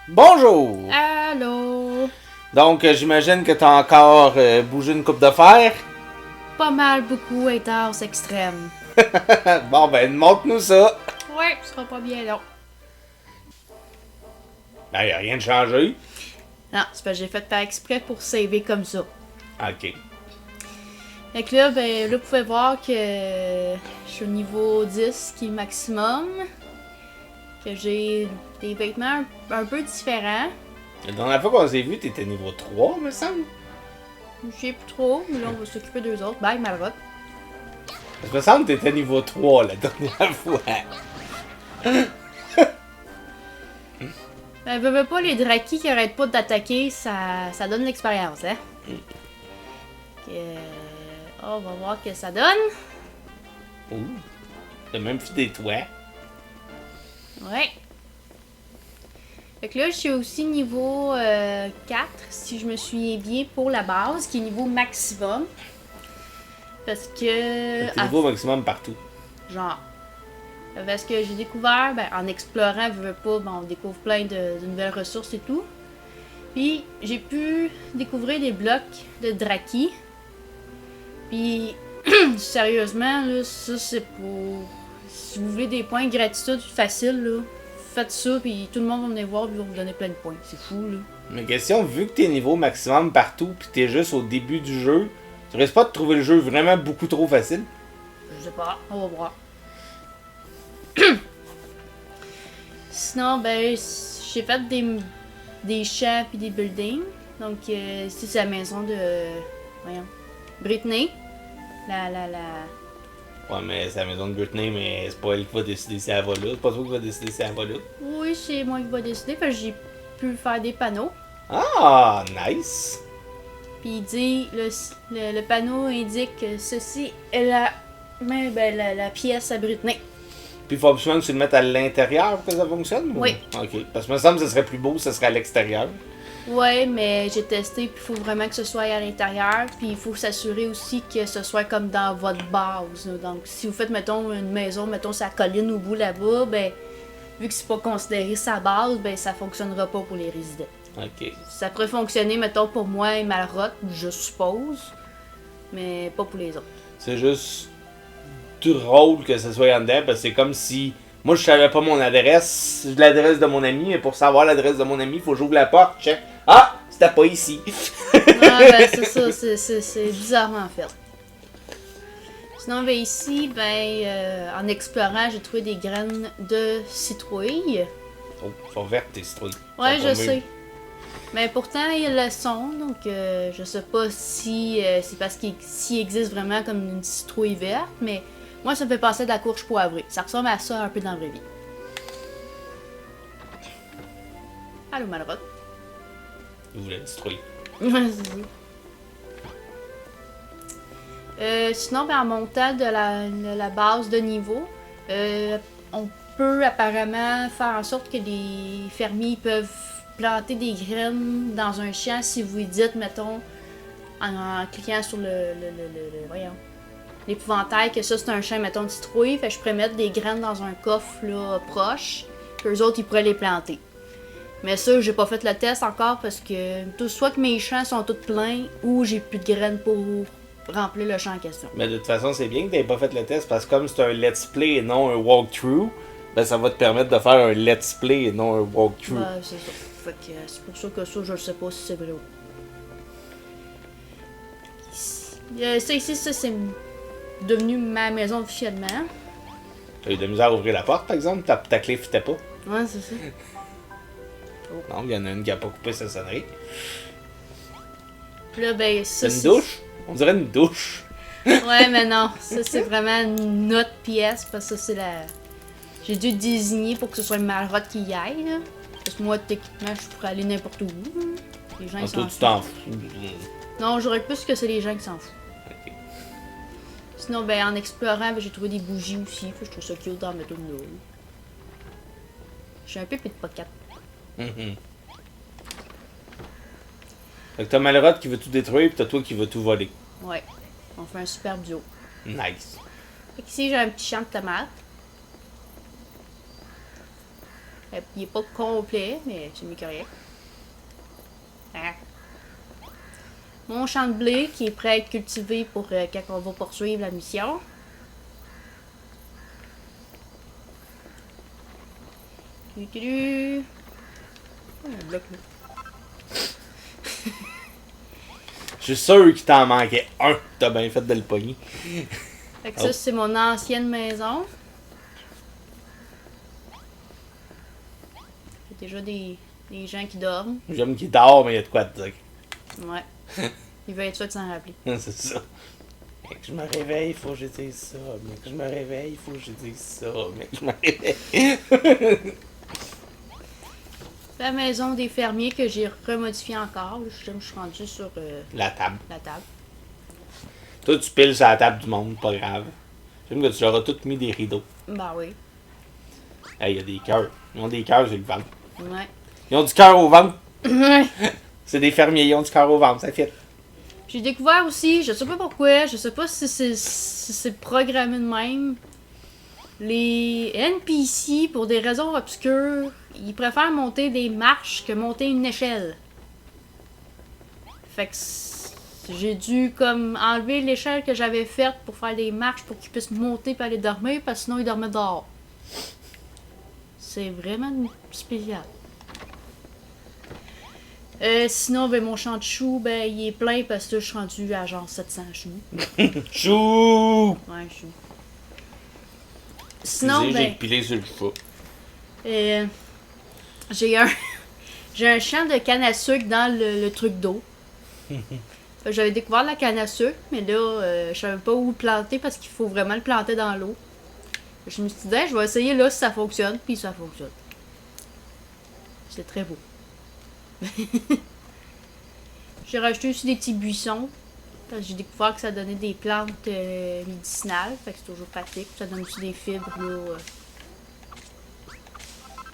Bonjour! Allô? Donc, j'imagine que t'as encore bougé une coupe de fer. Pas mal, beaucoup, intense, extrême. Bon, ben, montre-nous ça. Ouais, ce sera pas bien long. Ben, y a rien de changé. Non, c'est parce que j'ai fait par exprès pour saver comme ça. Ok. Fait que là, ben, là, vous pouvez voir que je suis au niveau 10, qui est maximum. Que j'ai des vêtements un peu différents. La dernière fois qu'on s'est vu, t'étais niveau 3, me semble. Je sais plus trop, mais là, on va s'occuper d'eux autres. Bye, Malrotte. Parce que me semble que t'étais niveau 3 la dernière fois. Ben, veux pas les Drakis qui arrêtent pas d'attaquer, ça donne l'expérience, hein? On va voir que ça donne. Ouh. T'as même fait des toits. Ouais. Fait que là, je suis aussi niveau 4, si je me souviens bien, pour la base, qui est niveau maximum. Parce que... T'es niveau maximum partout. Genre. Parce que j'ai découvert, ben, en explorant, veux pas, ben, on découvre plein de nouvelles ressources et tout. Puis, j'ai pu découvrir des blocs de Draki. Puis, sérieusement, là, ça c'est pour... Si vous voulez des points de gratitude faciles, là, faites ça, puis tout le monde va venir voir, puis va vous donner plein de points. C'est fou, là. Mais question, vu que t'es niveau maximum partout, pis t'es juste au début du jeu, tu risques pas de trouver le jeu vraiment beaucoup trop facile? Je sais pas, on va voir. Sinon, ben, j'ai fait des champs puis des buildings. Donc, ici, c'est la maison de... voyons. Britney. La... Ouais, mais c'est la maison de Britney, mais c'est pas elle qui va décider si elle va là. C'est pas toi qui va décider si elle va là. Oui, c'est moi qui va décider, parce que j'ai pu faire des panneaux. Ah, nice! Puis il dit, le panneau indique que ceci est la pièce à Britney. Puis il faut absolument que tu le mettes à l'intérieur pour que ça fonctionne? Ou... Oui. Ok. Parce que me semble que ce serait plus beau si ce serait à l'extérieur. Ouais, mais j'ai testé, puis il faut vraiment que ce soit à l'intérieur, puis il faut s'assurer aussi que ce soit comme dans votre base. Là. Donc, si vous faites, mettons, une maison, mettons, sa colline au bout là-bas, ben, vu que c'est pas considéré sa base, ben, ça fonctionnera pas pour les résidents. Ok. Ça pourrait fonctionner, mettons, pour moi et Malrotte, je suppose, mais pas pour les autres. C'est juste drôle que ce soit en dedans, parce que c'est comme si... Moi, je savais pas mon adresse, l'adresse de mon ami, mais pour savoir l'adresse de mon ami, il faut que j'ouvre la porte, check. Ah! C'était pas ici. Ah, ben, c'est ça, c'est bizarrement fait. Sinon, ben, ici, ben, en explorant, j'ai trouvé des graines de citrouille. Oh, ils sont vertes tes citrouilles. Ouais, Ils sont je pas sais. mûres. Mais pourtant, ils le sont, donc je sais pas si c'est parce qu'il existe vraiment comme une citrouille verte, mais moi, ça me fait penser à de la courge poivrée. Ça ressemble à ça un peu dans la vraie vie. Allô, Malrotte. Ils voulaient une citrouille. Sinon, ben, en montant de la base de niveau, on peut apparemment faire en sorte que les fermiers peuvent planter des graines dans un champ si vous lui dites, mettons, en cliquant sur voyons, l'épouvantail, que ça c'est un champ, mettons, de citrouille. Fait que je pourrais mettre des graines dans un coffre là, proche, qu'eux autres ils pourraient les planter. Mais ça, j'ai pas fait le test encore parce que soit que mes champs sont tous pleins ou j'ai plus de graines pour remplir le champ en question. Mais de toute façon, c'est bien que t'aies pas fait le test, parce que comme c'est un let's play et non un walkthrough, ben ça va te permettre de faire un let's play et non un walkthrough. Ouais, c'est ça. Fait que c'est pour ça que ça, je sais pas si c'est vrai ou pas. Ça ici, ça c'est devenu ma maison officiellement. T'as eu de la misère à ouvrir la porte, par exemple? Ta clé fitait pas? Ouais, c'est ça. Non, il y en a une qui a pas coupé sa sonnerie. Puis là, ben, ça C'est une douche? On dirait une douche. Ouais, mais non, ça c'est vraiment notre pièce parce que ça c'est la. J'ai dû désigner pour que ce soit une Malrotte qui y aille, là. Parce que moi, techniquement, je pourrais aller n'importe où. Là. Les gens, ils Toi, s'en tu foutent. t'en fous. Non, j'aurais plus que c'est les gens qui s'en foutent. Ok. Sinon, ben, en explorant, ben, j'ai trouvé des bougies aussi. Fait que je trouve ça cute d'en mettre une là. J'ai un peu pickpocket. Mhm. Fait que t'as Malrotte qui veut tout détruire, pis t'as toi qui veut tout voler. Ouais, on fait un super duo. Nice. Fait qu'ici, j'ai un petit champ de tomates. Il est pas complet, mais c'est mieux que rien. Ah. Mon champ de blé qui est prêt à être cultivé pour quand on va poursuivre la mission. Un bloc là. Je suis sûr qu'il t'en manquait un. T'as bien fait de le pogner. Fait que ça, c'est mon ancienne maison. Il y a déjà des gens qui dorment. J'aime qu'il dort, mais il y a de quoi te dire. Ouais. Il va être sûr de s'en rappeler. C'est ça. Mec, je me réveille, il faut que je dise ça. Mec, je me réveille, il faut que je dise ça. Mec, je me réveille. La maison des fermiers que j'ai remodifiée encore. Je suis rendue sur La table. la table. Toi, tu piles sur la table du monde, pas grave. J'aime que tu leur as tout mis des rideaux. Bah oui. Hey, il y a des cœurs. Ils ont des cœurs sur le ventre. Ouais. Ils ont du cœur au ventre. Ouais. C'est des fermiers, ils ont du cœur au ventre, ça fait. J'ai découvert aussi, je sais pas pourquoi, je sais pas si c'est programmé de même. Les NPC, pour des raisons obscures, ils préfèrent monter des marches que monter une échelle. Fait que j'ai dû comme enlever l'échelle que j'avais faite pour faire des marches pour qu'ils puissent monter et aller dormir, parce que sinon ils dormaient dehors. C'est vraiment spécial. Sinon, ben, mon champ de choux, ben, il est plein parce que je suis rendu à genre 700 choux. Chou! Ouais, choux. Sinon, J'ai ben, pilé sur le fou. j'ai un j'ai un champ de canne à sucre dans le truc d'eau. J'avais découvert la canne à sucre, mais là, je savais pas où le planter parce qu'il faut vraiment le planter dans l'eau. Je me suis dit, je vais essayer là si ça fonctionne, puis ça fonctionne. C'est très beau. J'ai rajouté aussi des petits buissons. Parce que j'ai découvert que ça donnait des plantes médicinales. Fait que c'est toujours pratique. Ça donne aussi des fibres là,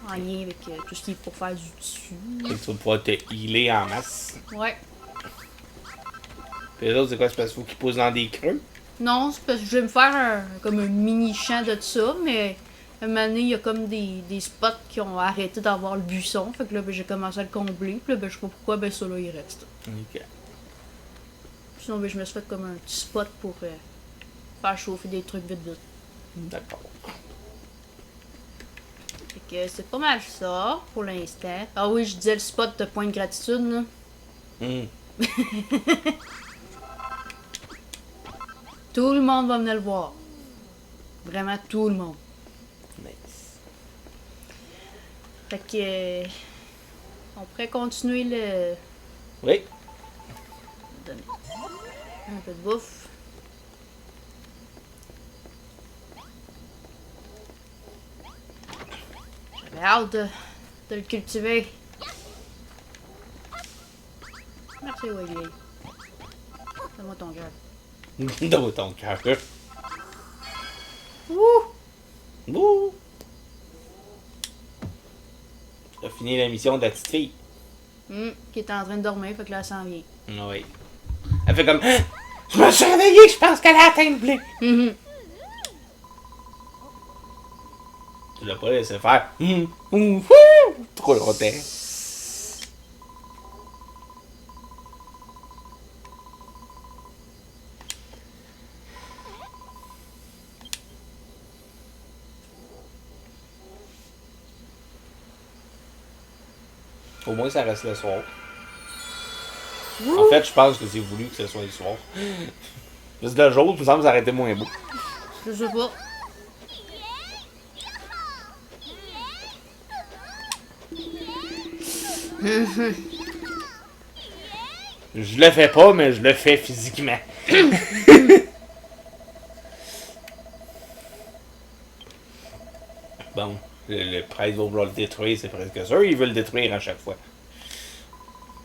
en lien avec tout ce qui est pour faire du tissu. Fait que tu vas pouvoir te healer en masse. Ouais. Puis les autres, c'est quoi? C'est parce qu'il faut qu'ils posent dans des creux? Non, c'est parce que je vais me faire comme un mini champ de ça, mais un moment donné, il y a comme des spots qui ont arrêté d'avoir le buisson. Fait que là, ben, j'ai commencé à le combler. Puis là, ben, je sais pas pourquoi, ben ça là, il reste. Ok. Sinon, ben, je me suis fait comme un petit spot pour faire chauffer des trucs vite vite. D'accord. Fait que c'est pas mal ça pour l'instant. Ah oui, je disais le spot de point de gratitude, là. Tout le monde va venir le voir. Vraiment tout le monde. Nice. Fait que on pourrait continuer le. Oui. Donner un peu de bouffe. J'avais hâte de le cultiver. Merci, Willy. Donne-moi ton cœur. Dans ton cœur. Ouh! Ouh! T'as fini la mission de la petite fille. Qui est en train de dormir, fait que là, elle s'en vient. Oui. Elle fait comme. Ah! Je me suis réveillée, je pense qu'elle a atteint le blé. Tu l'as pas laissé faire. Trop longtemps. Au moins, ça reste le soir. En fait, je pense que c'est voulu que ce soit le soir. Parce que le jour, il me semble que ça aurait été moins beau. Je sais pas. Je le fais pas, mais je le fais physiquement. Bon, le prêtre va vouloir le détruire, c'est presque sûr. Il veut le détruire à chaque fois.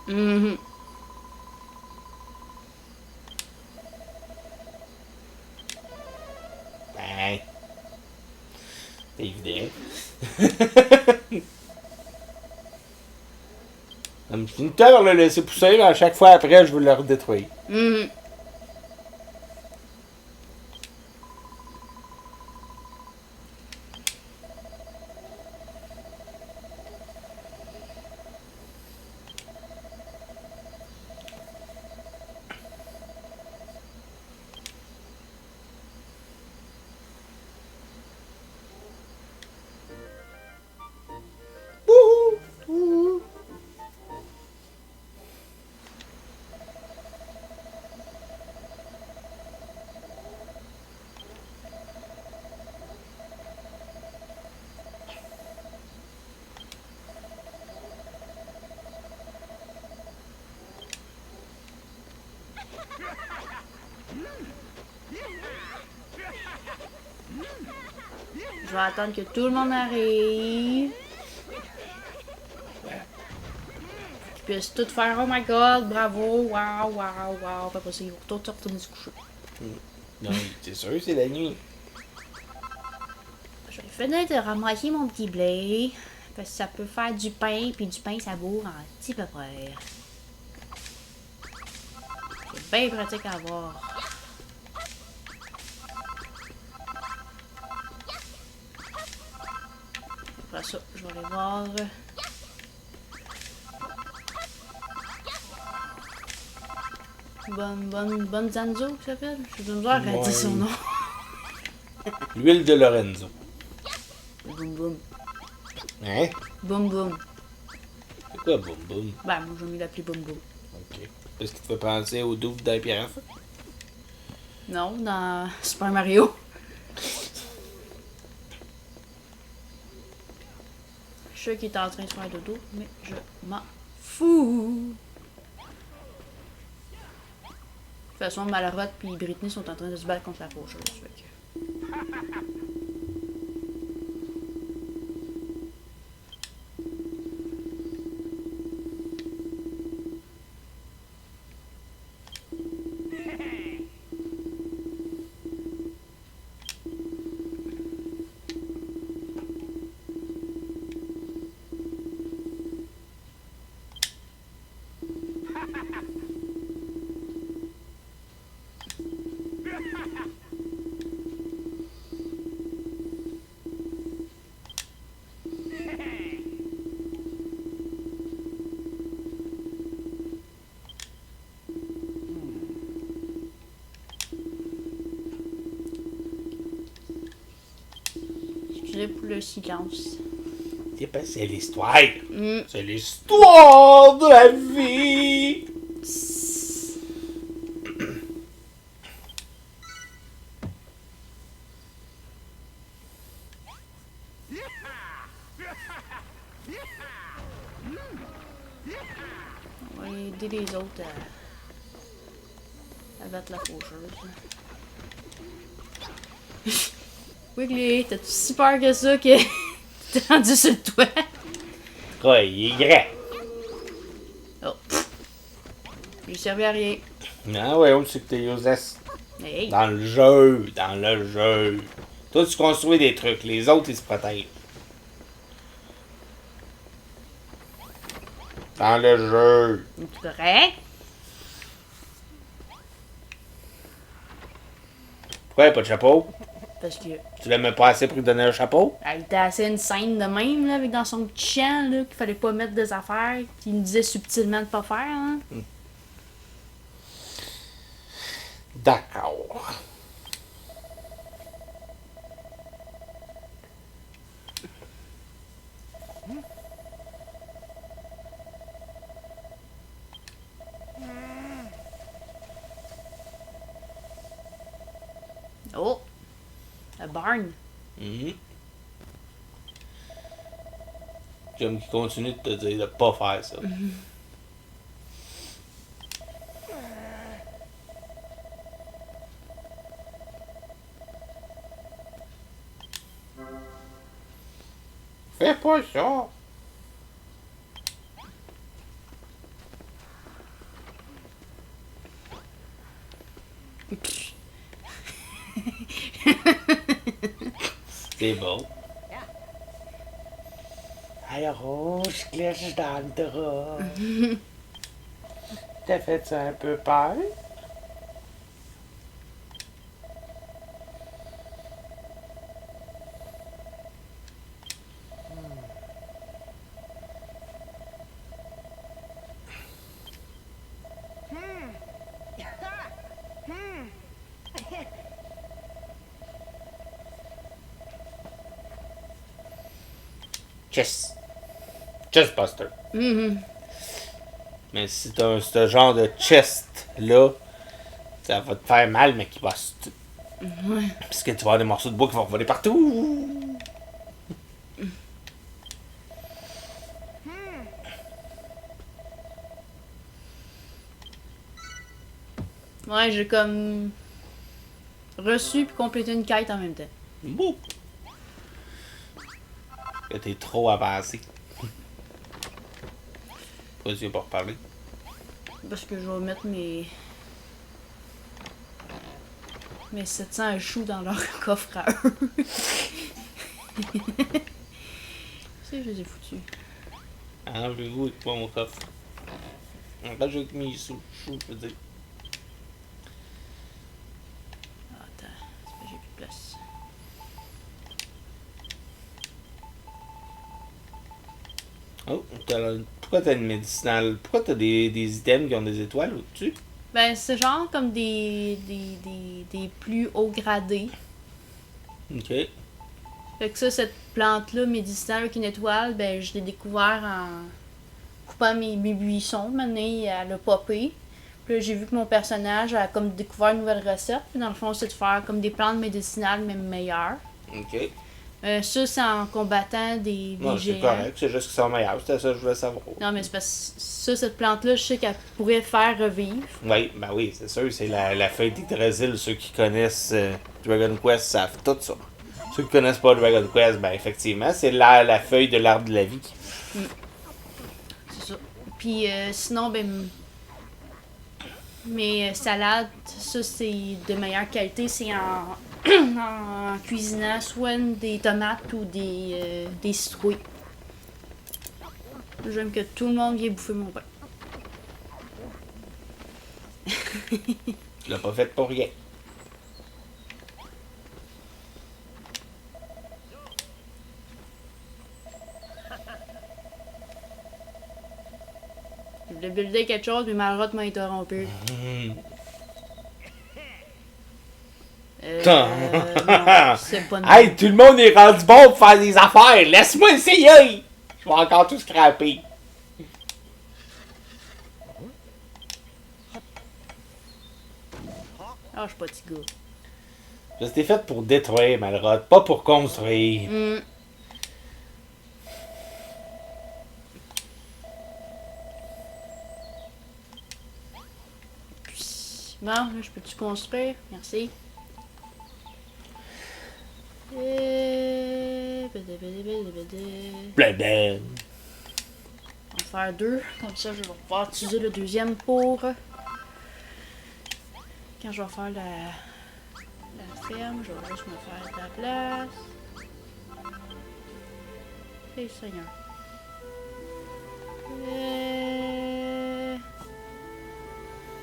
Ben, c'est évident. Je finis tout à le laisser pousser, mais à chaque fois après, je veux le redétruire. Je vais attendre que tout le monde arrive. Qu'ils puissent tout faire oh my god, bravo, wow, wow, wow. Puis après ça, ils vont tous retourner se coucher. Non, c'est sûr, c'est la nuit. Je vais finir de ramasser mon petit blé. Parce que ça peut faire du pain, puis du pain ça bourre en petit peu près. C'est bien pratique à avoir. Après ça, je vais aller voir. Bonne Zanzo, qui s'appelle? Je vais me voir à dire son nom. L'huile de Lorenzo. Boum boum. Hein? Boum boum. C'est quoi, boum boum? Ben, moi, j'ai mis l'appeler boum boum. Ok. Est-ce qu'il te fait penser au double d'un pirate? Non, dans Super Mario. Je sais qu'il est en train de se faire dodo, mais je m'en fous. De toute façon, Malarotte et Britney sont en train de se battre contre la faucheuse. Fait que... Excusez pour le silence. C'est pas, c'est l'histoire. C'est l'histoire de la vie. On va aider les autres à battre la faucheuse. Wiggly, t'as-tu si peur que ça que t'es rendu sur le toit? Quoi, il est grand. Oh. J'ai servi à rien. Ah ouais, on sait que t'es useless. Hey. Dans le jeu, dans le jeu. Toi, tu construis des trucs, les autres, ils se protègent. Dans le jeu. Tu correct? Pourquoi il n'y a pas de chapeau? Parce que Tu l'aimes pas assez pour lui donner un chapeau? elle était assez une scène de même, là, avec dans son petit champ, là, qu'il fallait pas mettre des affaires, qu'il nous disait subtilement de pas faire, hein. D'accord. Oh! La barn. J'aime qu'il continue de te dire de pas faire ça. Fais pas ça! C'est beau. Alors, je glisse dans le drap. T'as fait ça un peu peur? Chess. Chessbuster. Mais si t'as ce genre de chest là, ça va te faire mal, mais qui va se. Parce que tu vas avoir des morceaux de bois qui vont voler partout. Ouais, j'ai comme Reçu puis compléter une quête en même temps. Bouh! Que t'es trop avancé. Pourquoi tu veux pas reparler? Parce que je vais mettre mes 700 choux dans leur coffre à eux. C'est je les ai foutus. Enlevez-vous avec moi mon coffre. Quand j'ai mes sous, je veux dire. Attends, c'est parce que j'ai plus de place. Oh, pourquoi t'as une médicinale? Pourquoi t'as des items qui ont des étoiles au-dessus? Ben, c'est genre comme des plus hauts gradés. Ok. Fait que ça, cette plante-là, médicinale avec une étoile, ben, je l'ai découvert en coupant mes buissons. Maintenant, elle a popé. Puis là, j'ai vu que mon personnage a comme découvert une nouvelle recette. Puis dans le fond, c'est de faire comme des plantes médicinales, même meilleures. Ok. Ça, c'est en combattant des Non, c'est géants. correct, c'est juste qu'ils sont meilleurs, c'était ça que je voulais savoir. Non, mais c'est parce que ça, cette plante-là, je sais qu'elle pourrait faire revivre. Oui, ben oui, c'est sûr, c'est la feuille d'Yggdrasil. Ceux qui connaissent Dragon Quest savent tout ça. Ceux qui connaissent pas Dragon Quest, ben effectivement, c'est la feuille de l'arbre de la vie. C'est ça. Puis sinon, ben, mes salades, ça, c'est de meilleure qualité. C'est en, en cuisinant soit des tomates ou des citrouilles. J'aime que tout le monde vienne bouffer mon pain. Tu l'as pas fait pour rien. Je voulais builder quelque chose, mais Malroth m'a interrompu. Non, c'est pas Hey, tout le monde est rendu bon pour faire des affaires. Laisse-moi essayer. Je vais encore tout scraper. Ah, je suis pas petit gars. C'était fait pour détruire, Malroth, pas pour construire. Bon, là, je peux-tu construire? Merci. Blablabla. On va faire deux. Comme ça, je vais pouvoir utiliser le deuxième pour... Quand je vais faire la ferme, je vais juste me faire de la place. Et Seigneur.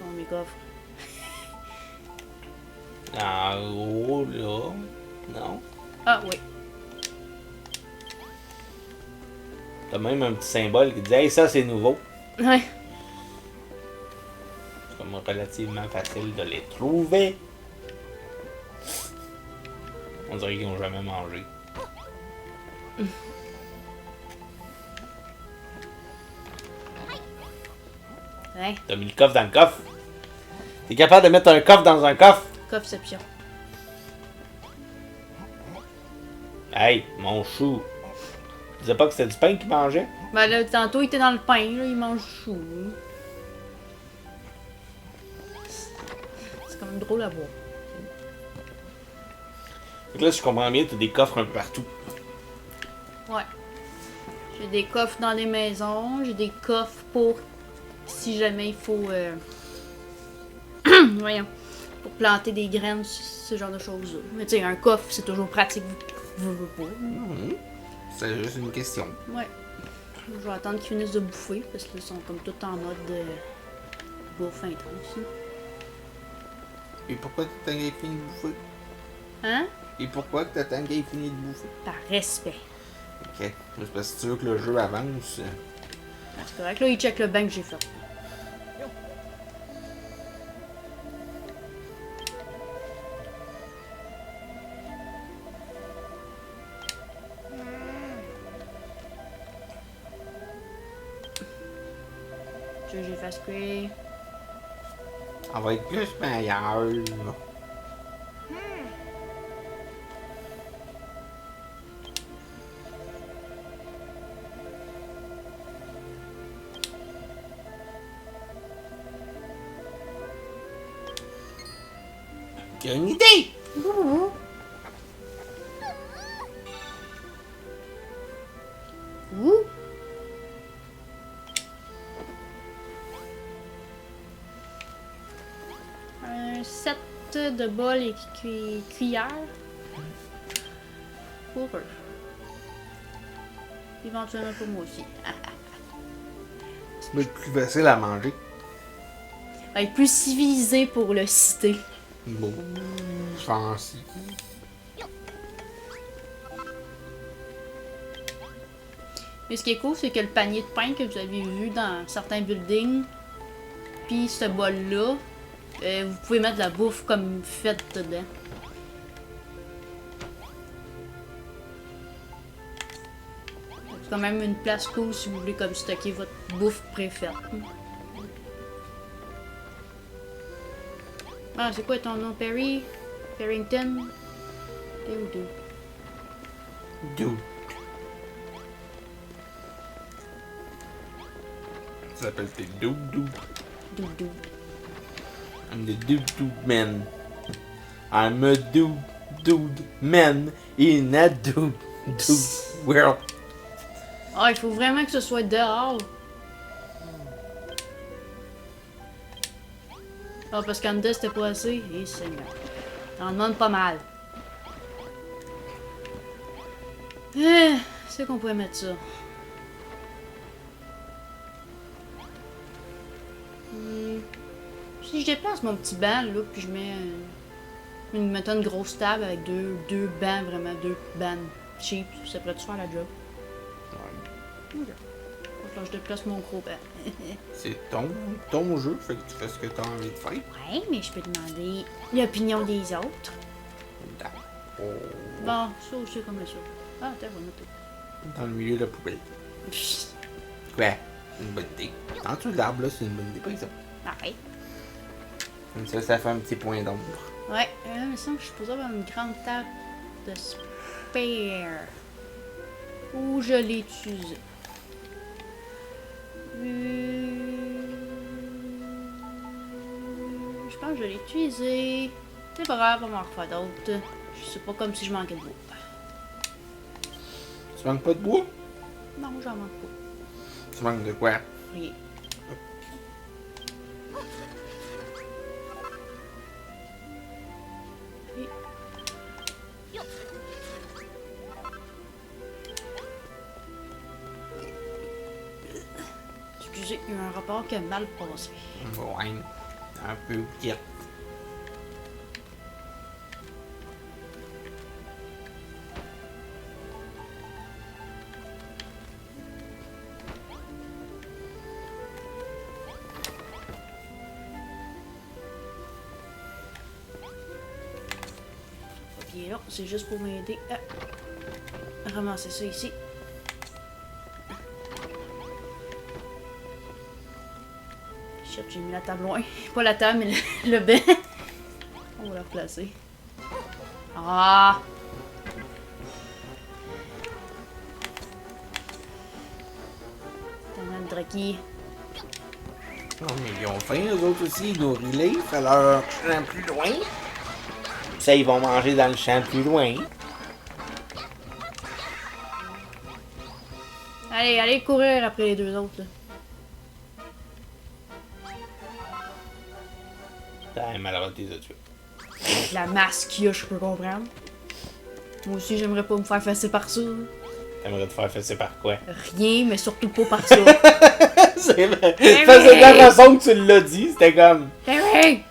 Bon, mes coffres. En haut, là. Non. Ah, oui. T'as même un petit symbole qui dit hey, ça c'est nouveau. Ouais. C'est comme relativement facile de les trouver. On dirait qu'ils n'ont jamais mangé. Ouais. T'as mis le coffre dans le coffre. T'es capable de mettre un coffre dans un coffre? Coffreception. Hey, mon chou. Tu disais pas que c'était du pain qu'il mangeait? Ben là, tantôt, il était dans le pain, là, il mange chou. C'est quand même drôle à voir. Donc là, si je comprends bien, t'as des coffres un peu partout. Ouais. J'ai des coffres dans les maisons, j'ai des coffres pour si jamais il faut voyons, pour planter des graines, ce genre de choses-là. Mais tu sais, un coffre, c'est toujours pratique, veux pas. C'est juste une question. Ouais. Je vais attendre qu'ils finissent de bouffer, parce qu'ils sont comme tout en mode bouffe intense. Et pourquoi t'attends qu'il ait fini de bouffer? Hein? Et pourquoi que t'attends qu'il ait fini de bouffer? Par respect. Ok. Juste parce que tu veux que le jeu avance. C'est correct, là, il check le bain que j'ai fait. Tu veux que j'ai fasse cuire? On va être plus meilleur. J'ai une idée! Ouh. Ouh. Un set de bols et cuillères. Pour eux. Éventuellement pour moi aussi. Ça va être plus facile à manger. Va être plus civilisé pour le citer. Bon, fancy. Mais ce qui est cool, c'est que le panier de pain que vous avez vu dans certains buildings, puis ce bol-là, vous pouvez mettre de la bouffe comme faite dedans. C'est quand même une place cool si vous voulez comme stocker votre bouffe préfaite. Ah, c'est quoi ton nom, Perry? Perrington? T'es où, deux? Dude. Ça s'appelle tes dude. Doudou. I'm the dude man. I'm a dude man in a dude world. Ah, il faut vraiment que ce soit dehors. Ah, parce qu'en dedans, c'était pas assez. Eh, Seigneur. T'en demandes pas mal. C'est qu'on pourrait mettre ça. Si je déplace mon petit banc, là, puis je mets mettons une grosse table avec deux bancs, vraiment deux bancs cheap, ça pourrait-tu faire la job? Ok. Donc, je déplace mon gros banc. C'est ton jeu, fait que tu fais ce que t'as envie de faire. Ouais, mais je peux demander l'opinion des autres. Oh. Bon, ça aussi comme ça. Ah, attends, on va mettre Dans le milieu de la poubelle. tout. Ouais, une bonne idée. En dessous de l'arbre, là, c'est une bonne idée, par exemple. Ouais. Comme ça fait un petit point d'ombre. Ouais, il me semble que je suis supposée avoir une grande table de spare. Où je l'ai utilisée. Je pense que je l'ai utilisée. C'est pas grave, on va en refaire d'autres. Je sais pas comme si je manquais de bois. Tu manques pas de bois? Non, j'en manque pas. Tu manques de quoi? Rien. Excusez, il y a un rapport qui a mal passé. Ouais, un peu quitte. Ok, là, c'est juste pour m'aider à ramasser ça ici. Shit, j'ai mis la table loin. Pas la table, mais le banc. On va la replacer. Ah! Tellement de draki. Non, mais ils ont faim, eux autres aussi, ils doivent rouler, ça leur champ plus loin. Ça, ils vont manger dans le champ plus loin. Allez, allez courir après les deux autres. Là. T'as malheureux tes tués. La masse qu'il y a, je peux comprendre. Moi aussi, j'aimerais pas me faire fesser par ça. T'aimerais te faire fesser par quoi? Rien, mais surtout pas par ça. C'est vrai. Parce que de la façon que tu l'as dit, c'était comme... Terry!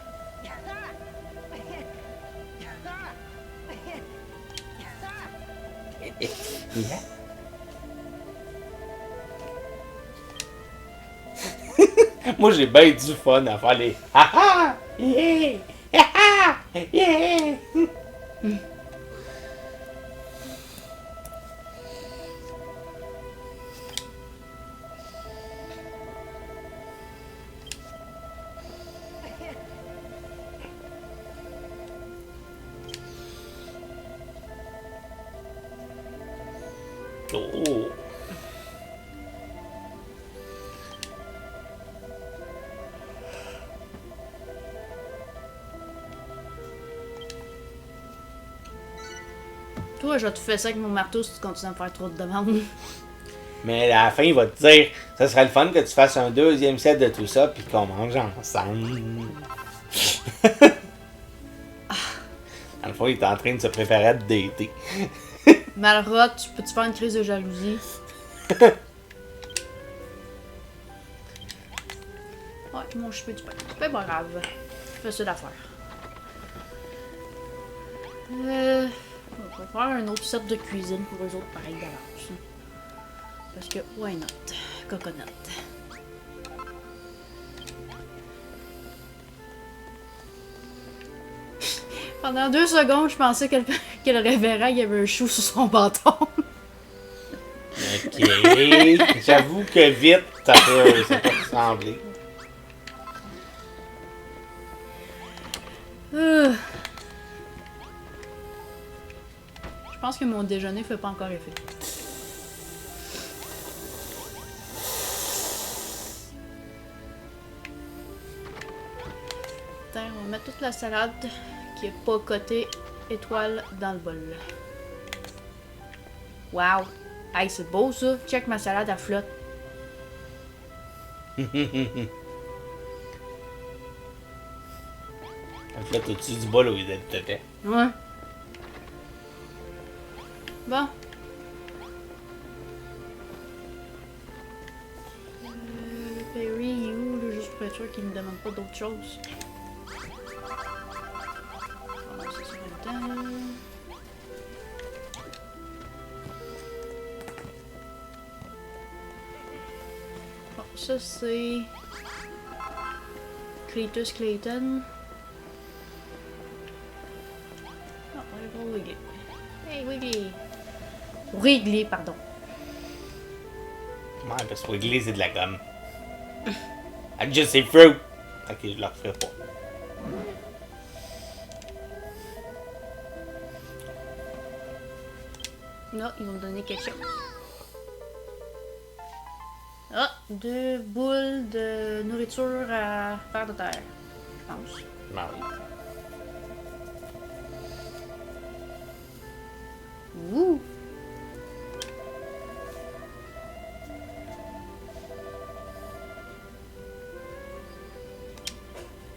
Moi, j'ai bien du fun à faire les... Ha ha! Yeah! Ha ha! Yeah! Oh! Toi, je vais te faire ça avec mon marteau si tu continues à me faire trop de demandes. Mais à la fin, il va te dire, ça serait le fun que tu fasses un deuxième set de tout ça, puis qu'on mange ensemble. Dans le fond, il est en train de se préparer à te dater. Malrot, peux-tu faire une crise de jalousie? Ouais, mon cheveu du pain. C'est pas grave. Fais ça d'affaire. On va faire un autre set de cuisine pour eux autres, pareil d'avance. Parce que, why not? Coconut. Pendant 2 secondes, je pensais que le révérend il y avait un chou sur son bâton. Ok. J'avoue que vite, ça peut ressembler. Je pense que mon déjeuner fait pas encore effet. Attends, on va mettre toute la salade qui est pas cotée étoile dans le bol. Wow! Hey, c'est beau ça! Check ma salade à flotte. Elle flotte au-dessus du bol au lieu d'être tête. Ouais. Bon. Perry, il est où, là, juste pour être sûr qu'il me demande pas d'autre chose. Ah, ça, c'est pas le temps. Bon, ça, c'est... Cletus Clayton. Ah, on va Wiggly. Hey, Wiggly! Wrigley, pardon. Ouais, parce que Wiggly, c'est de la gomme. Juicy Fruit! Ok, je le referai pas. Non, ils vont me donner quelque chose. Ah, 2 boules de nourriture à faire de terre, je pense. Ben oui. Ouh!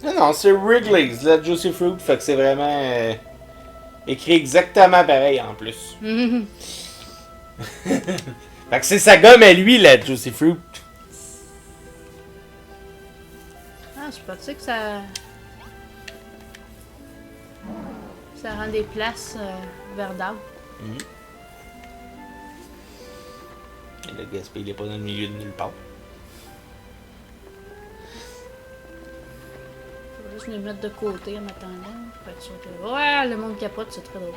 Non, c'est Wrigley's, la Juicy Fruit, fait que c'est vraiment écrit exactement pareil en plus. Fait que c'est sa gomme à lui, la Juicy Fruit. Ah, c'est pas que ça... Ça rend des places verdables. Et le gaspille, il est pas dans le milieu de nulle part. Je vais juste me mettre de côté en attendant. Pour être sûr que... Ouais, le monde capote, c'est très drôle.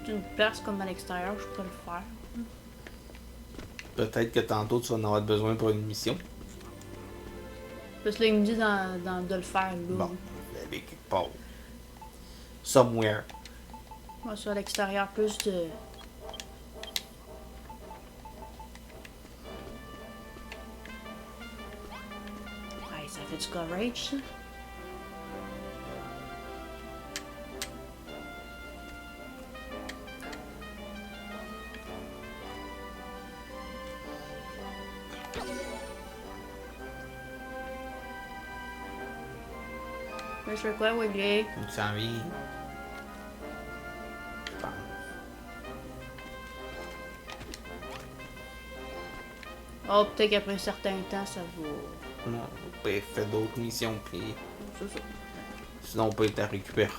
Une place comme à l'extérieur, je peux le faire. Peut-être que tantôt tu vas en avoir besoin pour une mission. Parce que là, il me dit de le faire là. Bon, aller quelque part. Somewhere. Moi, sur l'extérieur, plus de... Ouais, ça fait du coverage, ça. Mais je fais quoi, Wiggly? Tu s'en viens. Je pense. Oh, peut-être qu'après un certain temps, ça va... Non, on peut faire d'autres missions, puis C'est ça. sinon on peut te récupérer.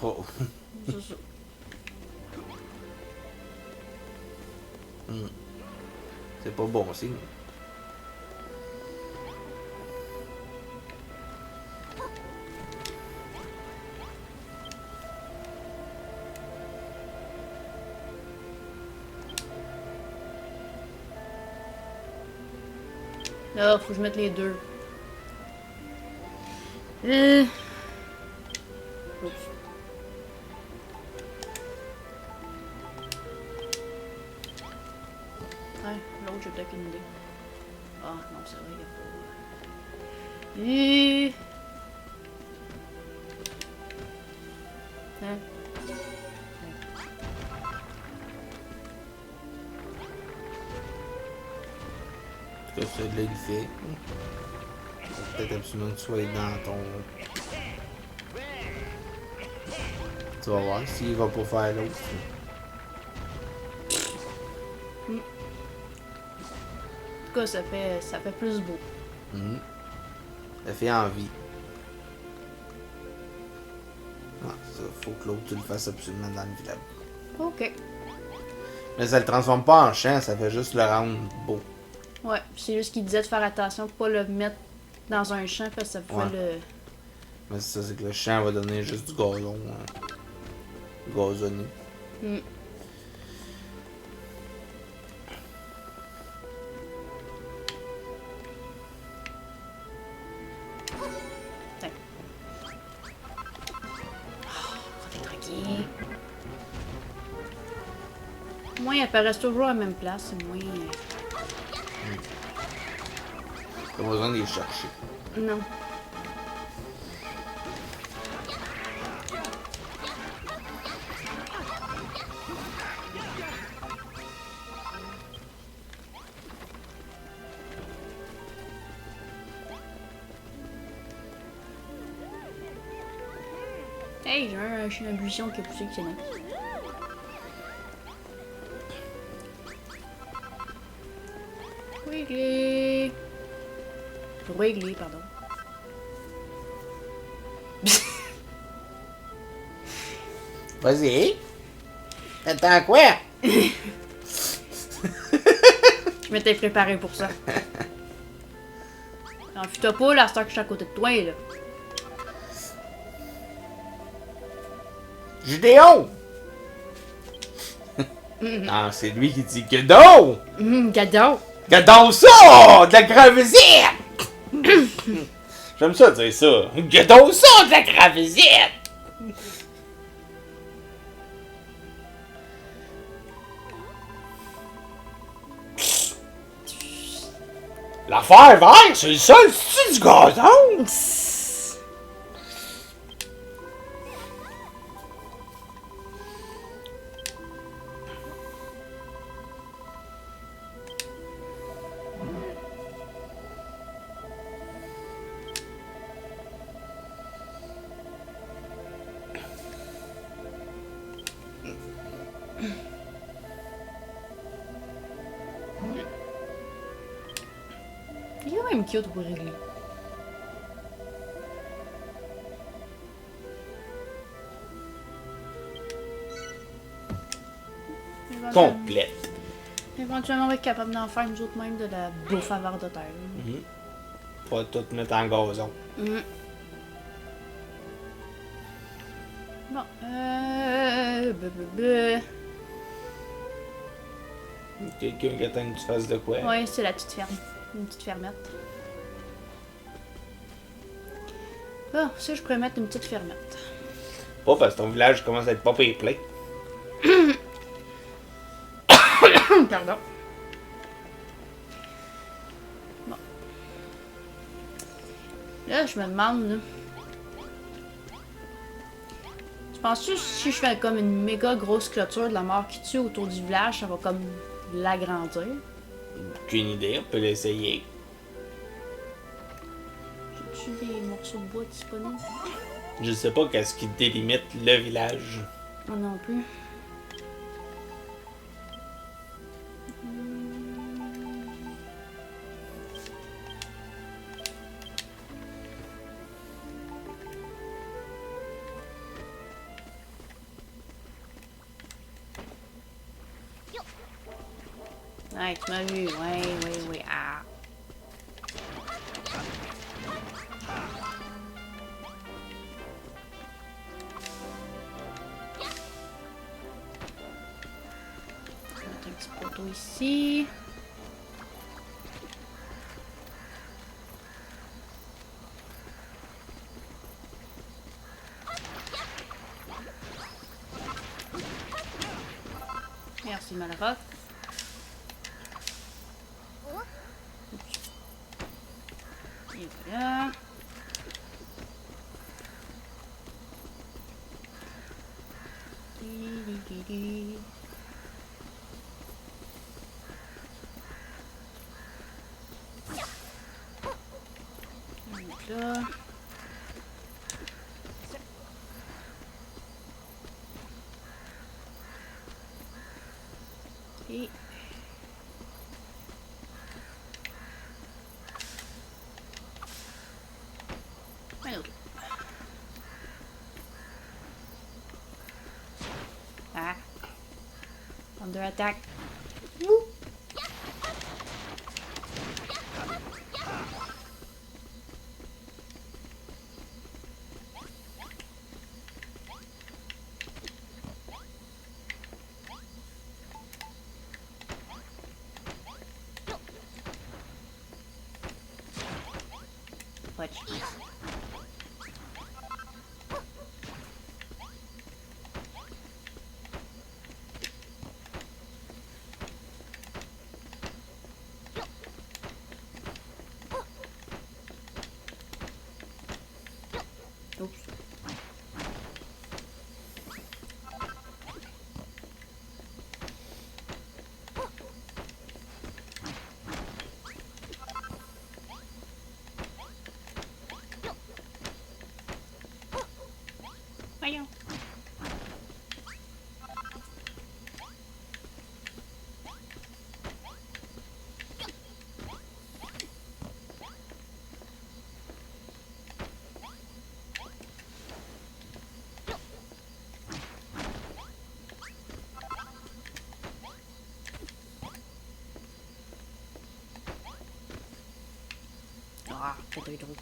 C'est ça. C'est pas bon signe. Là, faut que je mette les deux. Oups. Ouais, l'autre, j'ai peut-être une idée. Ah, non, c'est vrai, il n'y a pas... Hein? En tout cas, celui-là, il fait. Peut-être absolument que tu sois dans ton... Tu vas voir s'il va pas faire l'autre. En tout cas, ça fait plus beau. Ça fait envie. Ah, ça, faut que l'autre tu le fasses absolument dans le village. Ok. Mais ça le transforme pas en champ, ça fait juste le rendre beau. Ouais, c'est juste qu'il disait de faire attention pour pas le mettre dans un champ parce que ça pouvait le... Mais c'est ça, c'est que le champ va donner juste du gazon. Gazonné. Moins, elle reste toujours à la même place, c'est moins... T'as pas besoin de les chercher. Non. Hey, j'ai un buisson qui a poussé qui est Wiggly. Wiggly, pardon. Vas-y. T'attends quoi? Je m'étais préparé pour ça. Enfuis-toi pas, là, c'est que je suis à côté de toi, là. Judéon! Non, c'est lui qui dit que non! Cadeau! Gadon ça! De la gravésite! J'aime ça dire ça. Gadon ça! De la gravésite! L'affaire verte, c'est le seul style du gazon! Il est quand même cute pour régler. Complète. Éventuellement, on va être capable d'en faire nous autres même de la bouffe à verre de terre. Pas tout mettre en gazon. Bon, Quelqu'un qui attend que tu fasses de quoi? ouais, c'est la petite ferme. Une petite fermette. Bon, ça, je pourrais mettre une petite fermette. Pas parce que ton village commence à être pas pire plein. Pardon. Bon. Là, je me demande, là. Tu penses-tu que si je fais comme une méga grosse clôture de la mort qui tue autour du village, ça va comme l'agrandir? Aucune idée, on peut l'essayer. J'ai-tu des morceaux de bois disponibles? Je sais pas qu'est-ce qui délimite le village. Moi non plus. Ouais, tu m'as vu. Oui. Ah. On va mettre un petit poteau ici. Merci, Malrock. Voilà. Donc là. Et un autre. Ah. Under attack. Woo. Watch. Oops. Voyons. Ah, peut-être trop.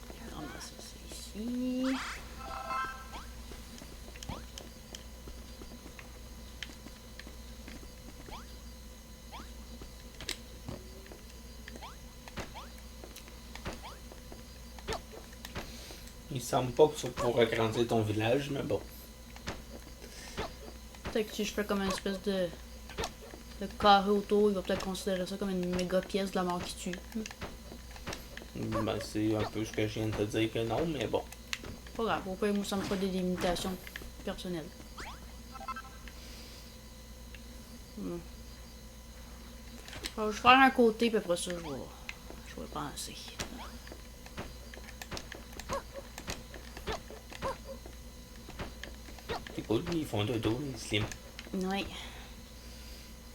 On va ramasser ça ici. Il semble pas que ça pourrait agrandir ton village, mais bon. Peut-être que si je fais comme une espèce de carré autour, il va peut-être considérer ça comme une méga pièce de la mort qui tue. Ben, c'est un peu ce que je viens de te dire que non, mais bon. Pas grave, au pire, moi, ça me fera des limitations personnelles. Je vais faire un côté, puis après ça, je vais penser. C'est cool, ils font de dos, ils slim. Oui.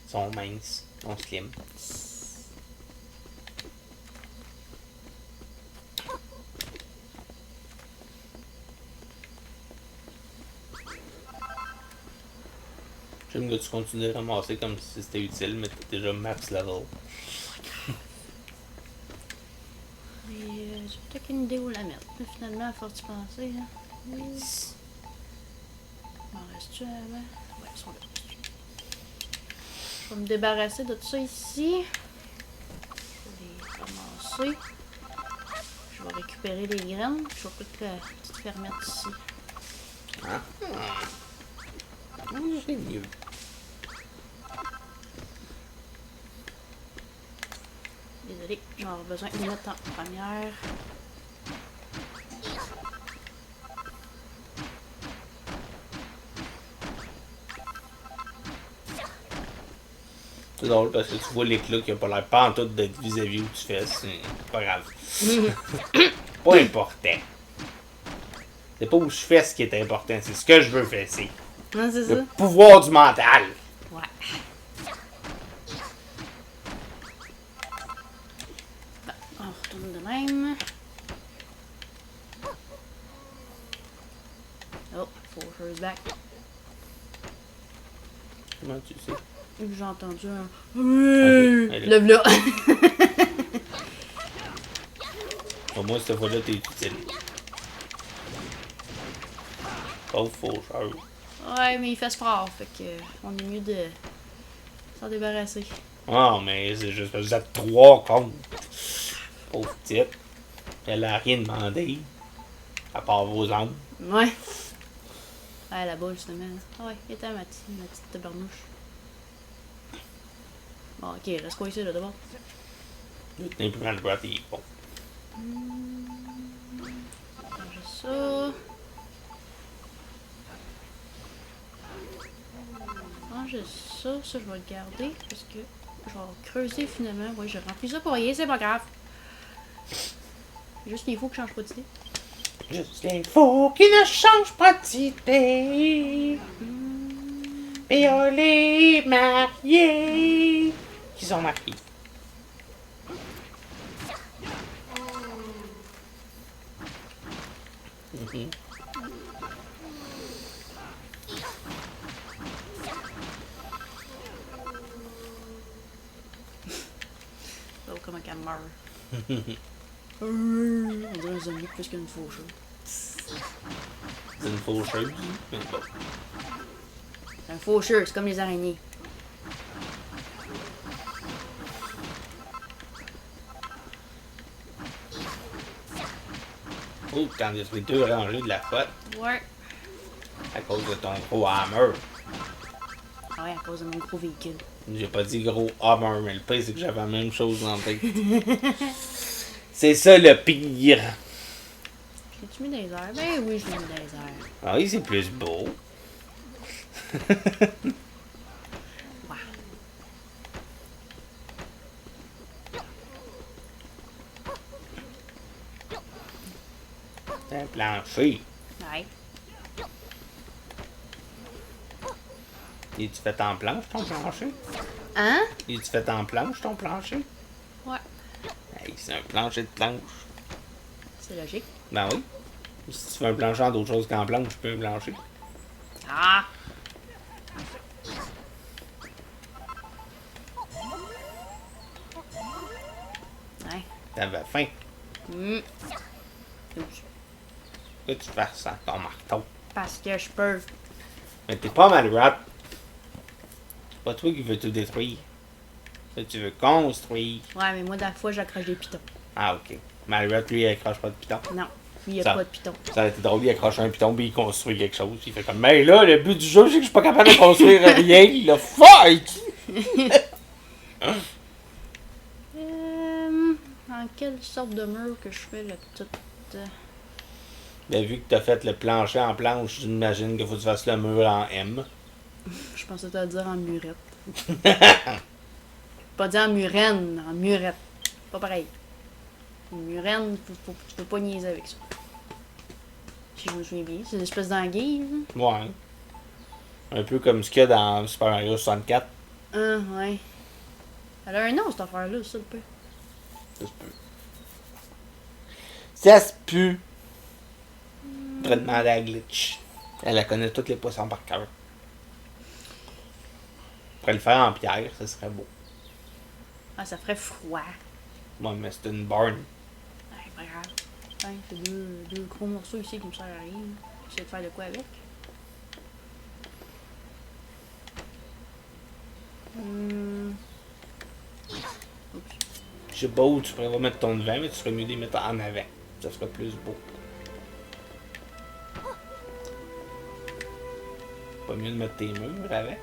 Ils sont minces, ils sont slim. J'aime que tu continues de ramasser comme si c'était utile, mais t'es déjà max level. J'ai peut-être une idée où la mettre. Mais finalement, à force d'y penser, là. M'en reste-tu avant? Ouais, ils sont là. Je vais me débarrasser de tout ça ici. Je vais les ramasser. Je vais récupérer les graines. Je vais peut-être la petite fermette ici. Ah. C'est mieux. Désolée, je vais avoir besoin de mettre en première. C'est drôle parce que tu vois l'éclat qui a pas l'air pas en tout d'être vis-à-vis où tu fais, c'est pas grave. Pas important. C'est pas où je fais ce qui est important, c'est ce que je veux faire, c'est Non, c'est le ça? pouvoir du mental. Ouais. Bon, on retourne de même. Oh, faut que je back. Comment tu sais? J'ai entendu un... elle est là. Lève là. Au moins, cette fois-là, t'es utile. Pauvre faucheur. Ouais, mais il fait sport, fait que on est mieux de s'en débarrasser. Ah, mais c'est juste parce que vous êtes 3 contre. Pauvre petite. Elle a rien demandé. À part vos ongles. Ouais. Ouais, la boule, justement. Ah ouais, il était ma petite tabarnouche. Bon, ok, reste quoi ici, là, d'abord? L'imprimante droite, il est bon. Changer ça. Changer ça, ça, je vais le garder, parce que je vais creuser finalement. Oui, j'ai rempli ça pour rien, c'est pas grave. Juste qu'il faut que je change pas d'idée. Juste l'info qui ne change pas d'idée. Et on les mariés. Qui sont mariés. Oh, comment qu'elle meurt. On dirait un zombie plus qu'une faucheuse. C'est une faucheuse. Mais bon. Un faucheur, c'est comme les araignées. Oh, t'en détruis 2 rangées de la flotte Ouais. à cause de ton gros hammer. Ah ouais, à cause de mon gros véhicule. J'ai pas dit gros hammer, mais le pire, c'est que j'avais la même chose dans la tête. C'est ça le pire. L'ai-tu mis dans les airs? Ben oui, je l'ai mis dans les airs. Ah oui, c'est plus beau. Wow. C'est un plancher. Ouais. Et tu fait en planche ton plancher? Hein? Et tu fait en planche ton plancher? Ouais. Hey, c'est un plancher de planche. C'est logique. Ben oui. Si tu fais un plancher en d'autres choses qu'en planche, tu peux un plancher. Ah! Ouais. T'avais faim. Oups. Que tu fasses ça, ton marteau. Parce que je peux. Mais t'es pas Malrat. C'est pas toi qui veux tout détruire. Ça, tu veux construire. Ouais, mais moi, la fois, j'accroche des pitons. Ah, ok. Malrat, lui, il accroche pas de piton. Non, lui, il n'y a Ça. pas de pitons. Ça aurait été drôle, il accroche un piton, puis il construit quelque chose. Il fait comme, mais là, le but du jeu, c'est que je suis pas capable de construire rien. Le fuck! En quelle sorte de mur que je fais le tout. Mais vu que t'as fait le plancher en planche, j'imagine qu'il faut que tu fasses le mur en M. Je pensais te le dire en murette. Pas dire en murène, en murette. Pas pareil. Une murène, tu peux pas niaiser avec ça. Si je me souviens bien, c'est une espèce d'anguille. Ouais. Un peu comme ce qu'il y a dans Super Mario 64. Ouais. Elle a un nom, cette affaire-là, ça, le peu. Ça se peut. Ça se peut. Je pourrais demander à Glitch. Elle connaît tous les poissons par cœur. On pourrait le faire en pierre, ça serait beau. Ah, ça ferait froid. Ouais, mais c'est une barn. Ouais, pas grave. Ouais, c'est deux gros morceaux ici qui me servent à rien. J'essaie de faire de quoi avec. Oups. Je sais pas où tu pourrais mettre ton devant, mais tu serais mieux de les mettre en avant. Ça serait plus beau. Pas mieux de mettre tes murs avant.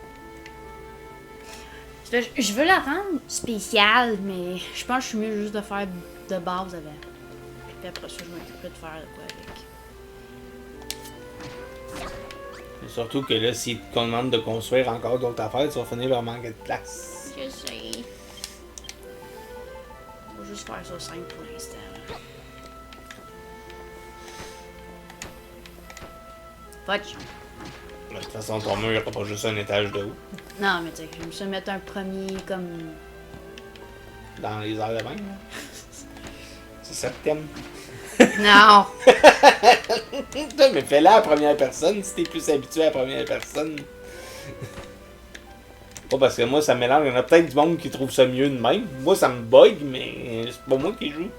Je veux la rendre spéciale, mais je pense que je suis mieux juste de faire de base avant. Puis après ça, je m'occuperai de faire de quoi avec. Et surtout que là, si qu'on demande de construire encore d'autres affaires, tu vas finir par manquer de place. Je sais. On va juste faire ça simple pour l'instant. Fudge. De toute façon, ton mur, il n'y aura pas juste un étage de haut. Non, mais tu sais, je me suis mettre un premier comme. Dans les airs de même. là. C'est ça que t'aimes. Non! Mais fais-la à la première personne si t'es plus habitué à la première personne. Pas parce que moi ça mélange. Il y en a peut-être du monde qui trouve ça mieux de même. Moi ça me bug, mais c'est pas moi qui joue.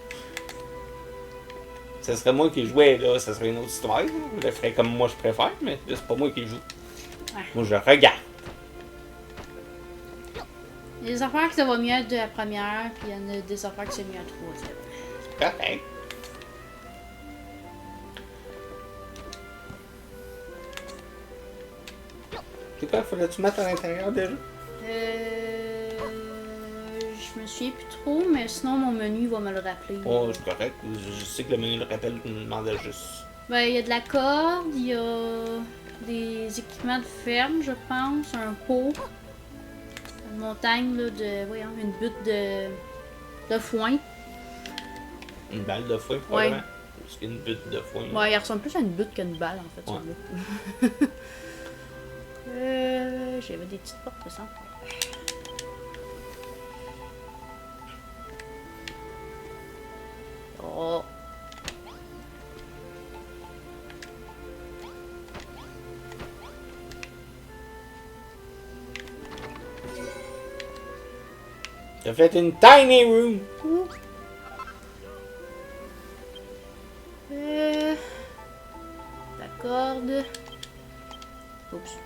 Ça serait moi qui jouais là, ça serait une autre histoire. Là. Je le ferais comme moi je préfère, mais là, c'est pas moi qui joue. Ouais. Moi je regarde. Il y a des affaires que ça va mieux de la première, puis il y en a des affaires que c'est mieux à la troisième. C'est correct. C'est quoi, faudrait-tu mettre à l'intérieur déjà? Je me souviens plus trop, mais sinon mon menu va me le rappeler. Oh, c'est correct. Je sais que le menu le rappelle, je me demandais juste. Ben, il y a de la corde, il y a des équipements de ferme, je pense, un pot, une montagne là, de. Voyons, une butte de foin. Une balle de foin, probablement. Parce qu'il y a une butte de foin. Ouais, il ressemble plus à une butte qu'une balle en fait, Ouais. celui-là. J'avais des petites portes, ça. Oh. T'as fait une tiny room. La corde. Oups.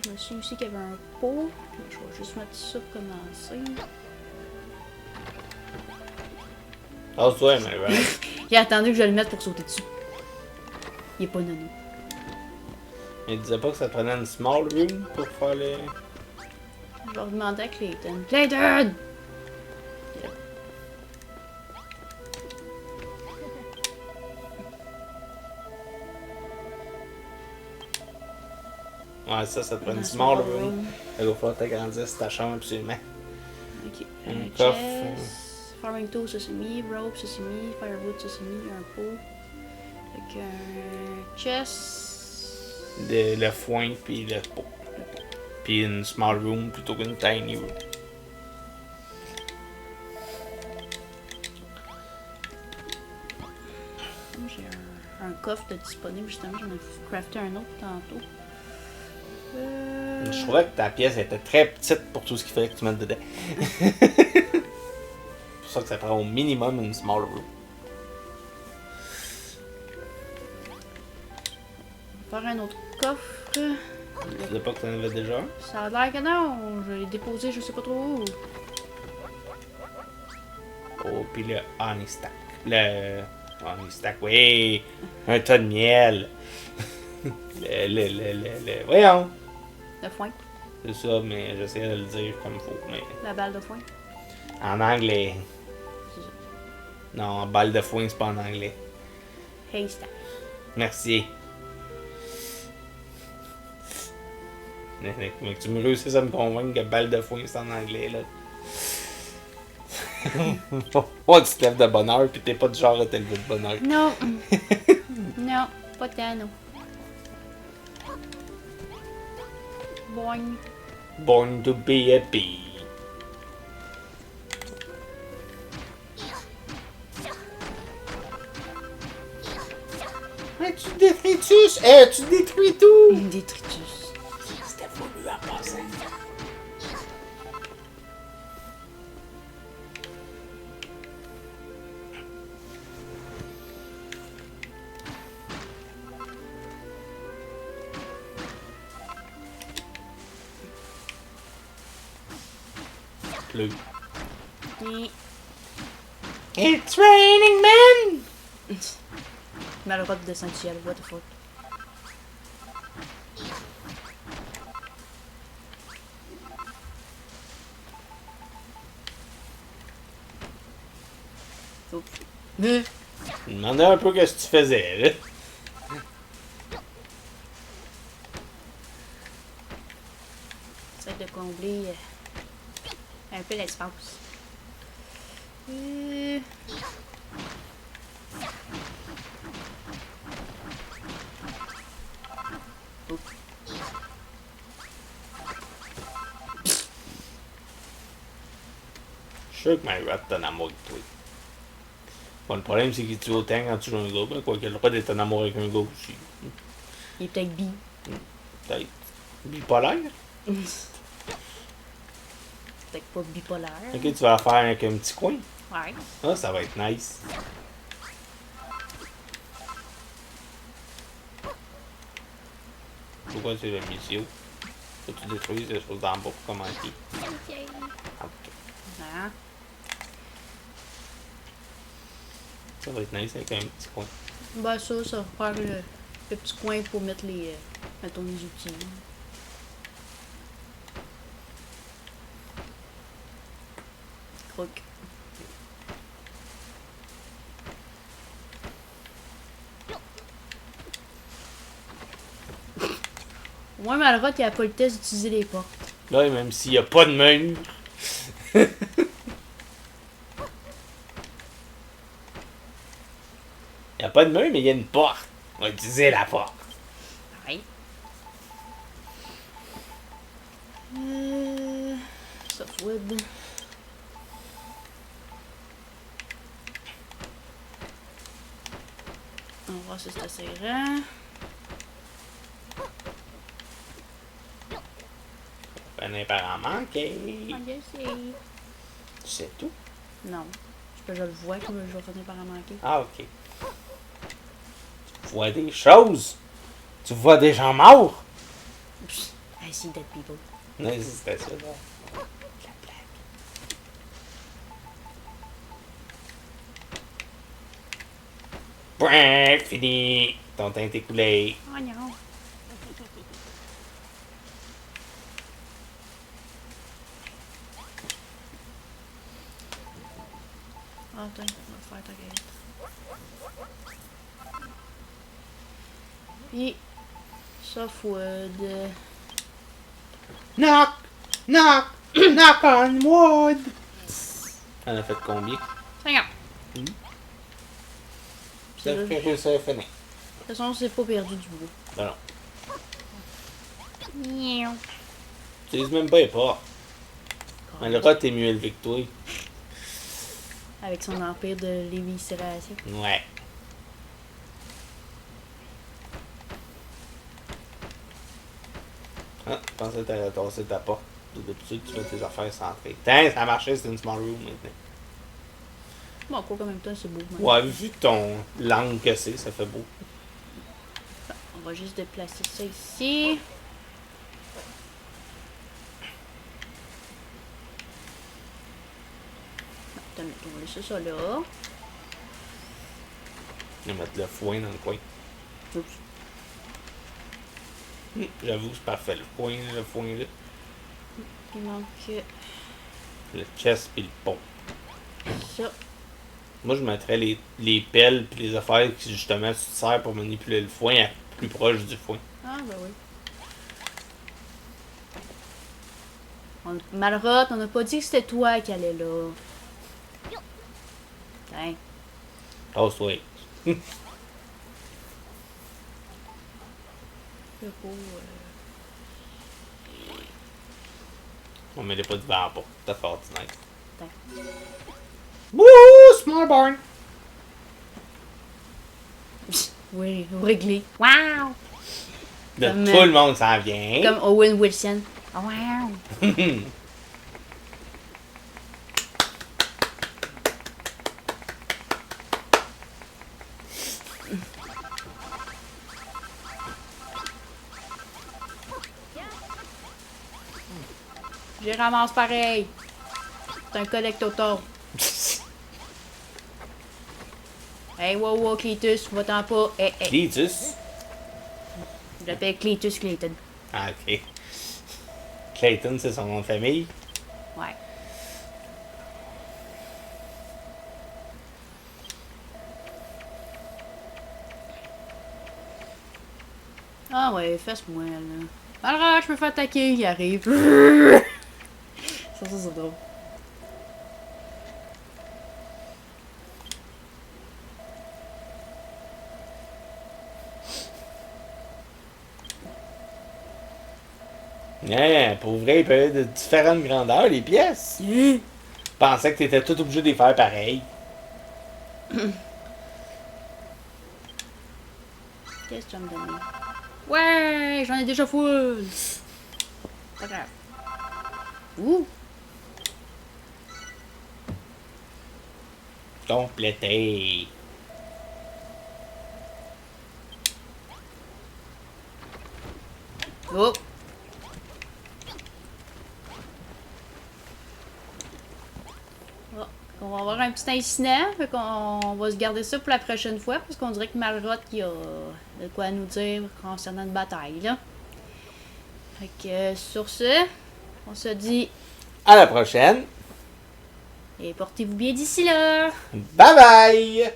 Je me souviens aussi qu'il y avait un pot. Je vais juste mettre ça pour commencer. Tasse-toi, mais voilà. Il a attendu que je le mette pour sauter dessus. Il est pas nono. Il disait pas que ça prenait une small room pour faire les. Je vais demander à Clayton. Clayton! Ouais, ça te prend une Un small room. Il va falloir t'agrandir ta chambre absolument. Ok. Un Chest, coffre. Farming tool, ça c'est mis. Rope, ça c'est mis. Firewood, ça c'est mis. Un pot. Avec un chest. Le foin puis le pot. Puis une small room plutôt qu'une tiny room. J'ai un coffre de disponible justement. J'en ai crafté un autre tantôt. Je trouvais que ta pièce était très petite pour tout ce qu'il fallait que tu mettes dedans. C'est pour ça que ça prend au minimum une small room. Faire un autre coffre. Tu disais pas que t'en avais déjà un? Ça a l'air que non. Je l'ai déposé, je sais pas trop où. Oh, puis le honey stack. Le honey stack, oui! Un tas de miel. Voyons! Le foin. C'est ça, mais j'essaie de le dire comme il faut. Mais La balle de foin. en anglais. C'est ça. Non, balle de foin, c'est pas en anglais. Haystack. Merci. Mais tu me réussis à me convaincre que balle de foin, c'est en anglais, là. Oh, tu te lèves de bonne heure, pis t'es pas du genre à te lever de bonne heure. Non. Non, pas tant, non. Boing. Born to be a bee. Tu détruis tout? Tu détruis tout! Une détritus. C'était voulu en passant. Bleu. Et... It's raining men! Malheureux de descendre du ciel, what the fuck. Oups. Je me demandais un peu ce que tu faisais, là. J'essaie de combler un peu l'espace. Je suis sûr que Myra est en amour avec toi. Bon, le problème, c'est qu'il tue autant quand tu joues un gars, ben, quoi qu'il a le droit d'être en amour avec un gars aussi. Il est peut-être bi. Peut-être bipolaire. Peut-être pas bipolaire. Ok, tu vas la faire avec un petit coin. Ouais. Ah, ça va être nice. Pourquoi c'est le mission? Faut que tu détruises les choses d'en bas pour commencer. Ok. Ok. Hein? Ça va être nice avec un petit coin. Ben ça va faire le petit coin pour mettre les... mettons les outils. Crook. Au moins, Malroth, il a pas le test d'utiliser les portes. Là, même s'il n'y a pas de menu. Il n'y a pas de menu, mais il y a une porte. On va utiliser la porte. Ouais. Softwood. On va voir si c'est assez grand. Un par en manquer. C'est tout. Non. Je le vois que je vais finir par en manquer. Ah, ok. Tu vois des choses. Tu vois des gens morts. I see dead people. Non, c'était ça, là. Brrr, fini. Ton teint est écoulé. Oh non. Ah, attends, on va faire ta galette. Puis, softwood. Knock! Knock! Knock on wood! Elle a fait combien? 50. Ça fait réussir à finir. De toute façon, c'est pas perdu du bout. Ben non. Miaou. Tu utilises même pas les portes. Mais le rat est mieux élevé que toi. Avec son empire de l'éviscération. Ouais. Ah, je pensais que t'allais tasser ta porte. D'habitude, tu fais tes affaires centrées. Tiens, ça a marché, c'est une small room maintenant. Bon, quoi, en même temps, c'est beau. Même. Ouais, vu ton langue que c'est, ça fait beau. On va juste déplacer ça ici. Attends, on va laisser ça là. On va mettre le foin dans le coin. Oups. J'avoue, c'est parfait. Le foin là. Il manque Le chest pis le pont. ça. Moi, je mettrais les pelles pis les affaires qui, justement, tu te sers pour manipuler le foin à plus proche du foin. Ah, ben oui. Malroth, on n'a pas dit que c'était toi qui allais là. Tiens. Oh, ouais. C'est beau. On met pas de vent pas. T'as fait ordinaire. Tiens. Wouh! Small barn! Oui, réglé. Wow! De Comme, tout le monde s'en vient. Comme Owen Wilson. Oh, wow! J'ai ramasse pareil. C'est un collectotor. Hey, wow, Cletus, va-t'en pas. Hey, hey. Cletus? Je l'appelle Cletus Clayton. Ah, ok. Clayton, c'est son nom de famille. Ouais. Ah ouais, fesse-moi, là. Alors, je me fais attaquer, il arrive. Ça, c'est drôle. Yeah, pour vrai, ils peuvent être de différentes grandeurs, les pièces. Je pensais que t'étais tout obligé de les faire pareil. Qu'est-ce que tu vas me donner? Ouais, j'en ai déjà full. Pas grave. Ouh. Complété. Oh. Oh. On va avoir un petit incident, fait qu'on va se garder ça pour la prochaine fois, parce qu'on dirait que Malroth il a de quoi nous dire concernant une bataille, là. Fait que sur ce, on se dit À la prochaine. Et portez-vous bien d'ici là. Bye bye!